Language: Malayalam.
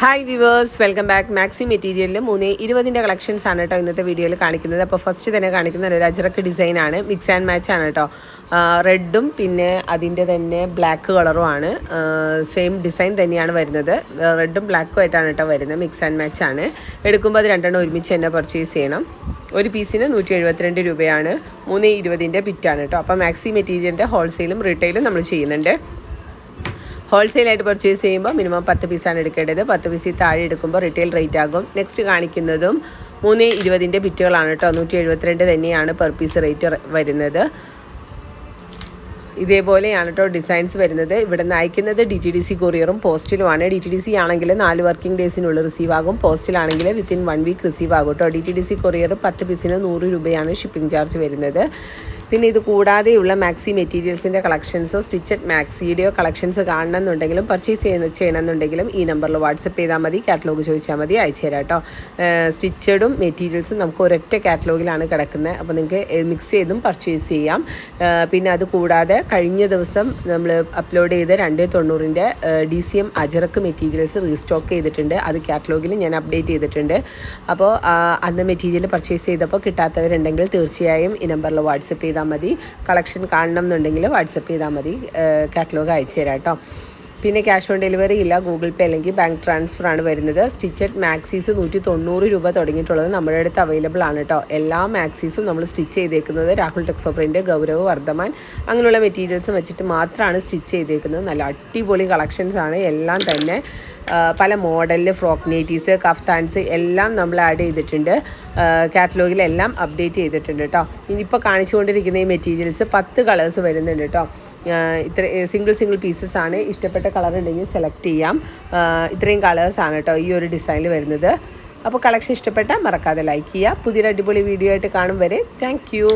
Hi viewers, welcome back. Maxi മെറ്റീരിയലിൽ 320 കളക്ഷൻസ് ആണ് കേട്ടോ ഇന്നത്തെ വീഡിയോയിൽ കാണിക്കുന്നത്. അപ്പോൾ ഫസ്റ്റ് തന്നെ കാണിക്കുന്ന ഒരു അജ്രക്ക് ഡിസൈനാണ്. മിക്സ് ആൻഡ് മാച്ച് ആണ് കേട്ടോ. റെഡും പിന്നെ അതിൻ്റെ തന്നെ ബ്ലാക്ക് കളറും ആണ്. സെയിം ഡിസൈൻ തന്നെയാണ് വരുന്നത്. റെഡും ബ്ലാക്കും ആയിട്ടാണ് കേട്ടോ വരുന്നത്. മിക്സ് ആൻഡ് മാച്ച് ആണ്. എടുക്കുമ്പോൾ അത് രണ്ടെണ്ണം ഒരുമിച്ച് തന്നെ പർച്ചേസ് ചെയ്യണം. ഒരു പീസിന് 172 രൂപയാണ്. 320 ബിറ്റാണ് കേട്ടോ. അപ്പോൾ മാക്സി മെറ്റീരിയലിൻ്റെ ഹോൾസെയിലും റീറ്റെയിലും നമ്മൾ ചെയ്യുന്നുണ്ട്. ഹോൾസെയിലായിട്ട് പർച്ചേസ് ചെയ്യുമ്പോൾ മിനിമം 10 പീസാണ് എടുക്കേണ്ടത്. 10 പീസിൽ താഴെ എടുക്കുമ്പോൾ റിറ്റെയിൽ റേറ്റ് ആകും. നെക്സ്റ്റ് കാണിക്കുന്നതും 320 ബിറ്റുകളാണ് കേട്ടോ. 172 തന്നെയാണ് പെർ പീസ് റേറ്റ് വരുന്നത്. ഇതേപോലെയാണ് കേട്ടോ ഡിസൈൻസ് വരുന്നത്. ഇവിടെ നിന്ന് അയക്കുന്നത് DTDC കൊറിയറും പോസ്റ്റിലുമാണ്. DTDC ആണെങ്കിൽ 4 വർക്കിംഗ് ഡേയ്സിനുള്ളിൽ റിസീവ് ആകും. പോസ്റ്റിലാണെങ്കിൽ വിത്തിൻ 1 വീക്ക് റിസീവ് ആകും കേട്ടോ. DTDC കൊറിയർ 10 പീസിന് 100 രൂപയാണ് ഷിപ്പിംഗ് ചാർജ് വരുന്നത്. പിന്നെ ഇത് കൂടാതെയുള്ള മാക്സി മെറ്റീരിയൽസിൻ്റെ കളക്ഷൻസോ സ്റ്റിച്ചഡ് മാക്സിയുടെയോ കളക്ഷൻസ് കാണണമെന്നുണ്ടെങ്കിലും പർച്ചേസ് ചെയ്യണമെന്നുണ്ടെങ്കിലും ഈ നമ്പറിൽ വാട്സപ്പ് ചെയ്താൽ മതി. കാറ്റലോഗ് ചോദിച്ചാൽ മതി, അയച്ചു തരാം കേട്ടോ. സ്റ്റിച്ചഡും മെറ്റീരിയൽസും നമുക്ക് ഒരൊറ്റ കാറ്റലോഗിലാണ് കിടക്കുന്നത്. അപ്പോൾ നിങ്ങൾക്ക് മിക്സ് ചെയ്തും പർച്ചേസ് ചെയ്യാം. പിന്നെ അത് കൂടാതെ കഴിഞ്ഞ ദിവസം നമ്മൾ അപ്ലോഡ് ചെയ്ത 290 DCM അജറക്ക് മെറ്റീരിയൽസ് റീസ്റ്റോക്ക് ചെയ്തിട്ടുണ്ട്. അത് കാറ്റലോഗിൽ ഞാൻ അപ്ഡേറ്റ് ചെയ്തിട്ടുണ്ട്. അപ്പോൾ അന്ന് മെറ്റീരിയൽ പർച്ചേസ് ചെയ്തപ്പോൾ കിട്ടാത്തവരുണ്ടെങ്കിൽ തീർച്ചയായും ഈ നമ്പറിൽ വാട്സപ്പ് ചെയ്താൽ മതി. കളക്ഷൻ കാണണം എന്നുണ്ടെങ്കിൽ വാട്സപ്പ് ചെയ്താൽ മതി. കാറ്റലോഗ് അയച്ചു തരാം കേട്ടോ. പിന്നെ ക്യാഷ് ഓൺ ഡെലിവറി ഇല്ല. ഗൂഗിൾ പേ അല്ലെങ്കിൽ ബാങ്ക് ട്രാൻസ്ഫർ ആണ് വരുന്നത്. സ്റ്റിച്ചഡ് മാക്സീസ് 190 രൂപ തുടങ്ങിയിട്ടുള്ളത് നമ്മുടെ അടുത്ത് അവൈലബിൾ ആണ് കേട്ടോ. എല്ലാ മാക്സീസും നമ്മൾ സ്റ്റിച്ച് ചെയ്തേക്കുന്നത് രാഹുൽ ടെക്സോപ്രിൻ്റെ, ഗൗരവ്, വർദ്ധമാൻ അങ്ങനെയുള്ള മെറ്റീരിയൽസും വെച്ചിട്ട് മാത്രമാണ് സ്റ്റിച്ച് ചെയ്തേക്കുന്നത്. നല്ല അടിപൊളി കളക്ഷൻസ് ആണ് എല്ലാം തന്നെ. പല മോഡലിൽ ഫ്രോക്ക് നൈറ്റീസ്, കഫ്താൻസ് എല്ലാം നമ്മൾ ആഡ് ചെയ്തിട്ടുണ്ട്. കാറ്റലോഗിലെല്ലാം അപ്ഡേറ്റ് ചെയ്തിട്ടുണ്ട് കേട്ടോ. ഇനിയിപ്പോൾ കാണിച്ചുകൊണ്ടിരിക്കുന്ന ഈ മെറ്റീരിയൽസ് 10 കളേഴ്സ് വരുന്നുണ്ട് കേട്ടോ. ഇത്ര സിംഗിൾ പീസസ് ആണ്. ഇഷ്ടപ്പെട്ട കളർ ഉണ്ടെങ്കിൽ സെലക്ട് ചെയ്യാം. ഇത്രയും കളേഴ്സാണ് കേട്ടോ ഈ ഒരു ഡിസൈനിൽ വരുന്നത്. അപ്പോൾ കളക്ഷൻ ഇഷ്ടപ്പെട്ടാൽ മറക്കാതെ ലൈക്ക് ചെയ്യുക. പുതിയൊരു അടിപൊളി വീഡിയോ ആയിട്ട് കാണും വരെ താങ്ക് യു.